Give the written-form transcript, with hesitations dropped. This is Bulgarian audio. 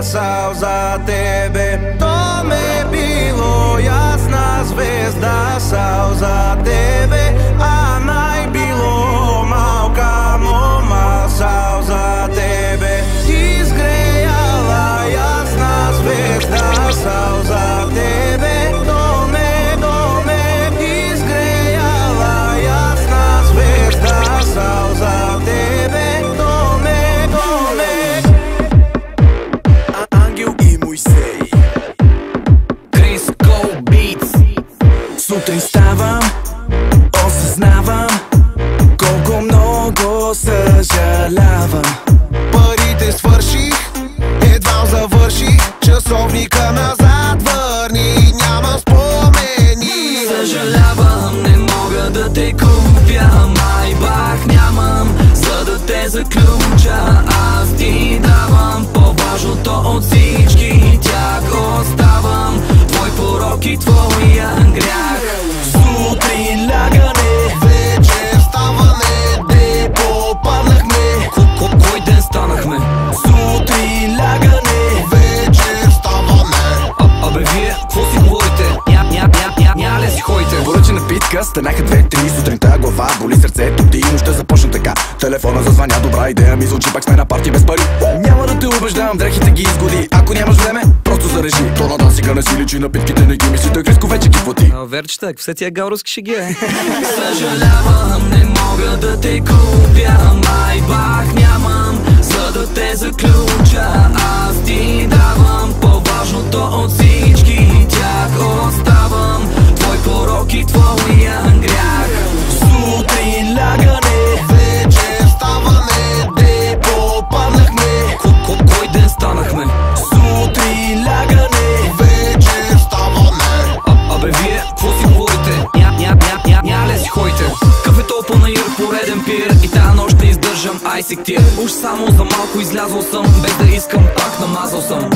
stasal za tebe. To me bilo jasna zvezda sal za tebe, a naj bilo malka moma sal za tebe. Izgrejala jasna zvezda sal za tebe. To me izgrejala jasna zvezda sal za tebe. Сутрин ставам, осъзнавам колко много съжалявам. Парите свърших, едва завърших, часовника назад върни, няма спомени. Съжалявам, не мога да те купя, майбах нямам, за да те заключа. Аз ти давам по-важното от всички тях оставам, твой порок и твоя грях. Сутрин лягане, вечер ставане, де попаднахме. Кой ден станахме? Сутрин лягане, вечер ставане. Абе вие, какво си говорите? Ня ли си ходите? Поръча напитка, станаха 2-3 сутринта, глава боли, сърцето ти, нощта започна така. Телефона зазвъня, добра идея ми звучи, пак сме на парти без пари. Няма да те убеждавам, дрехите ги изгоди. Ако нямаш време, просто зарежи. То на дансика не си личи, напитките не ги мисли, той Криско вече ги плати. Верчета, все тия гауровски шеги. Съжалявам, не мога да те купя, майбах нямам, за да те заключа. Аз ти давам по-важното от всички тях оставам, твой порок и твоя грях. Сутрин лягане, вечер ставане, де попаднахме. Кой ден станахме? Сутрин лягане, вечер ставане. Абе вие, какво си говорите? Ня ли си ходите? Кафето панаир, пореден пир и тая нощ не издържам, ай сектир. Уж само за малко излязъл съм, без да искам, пак намазал съм.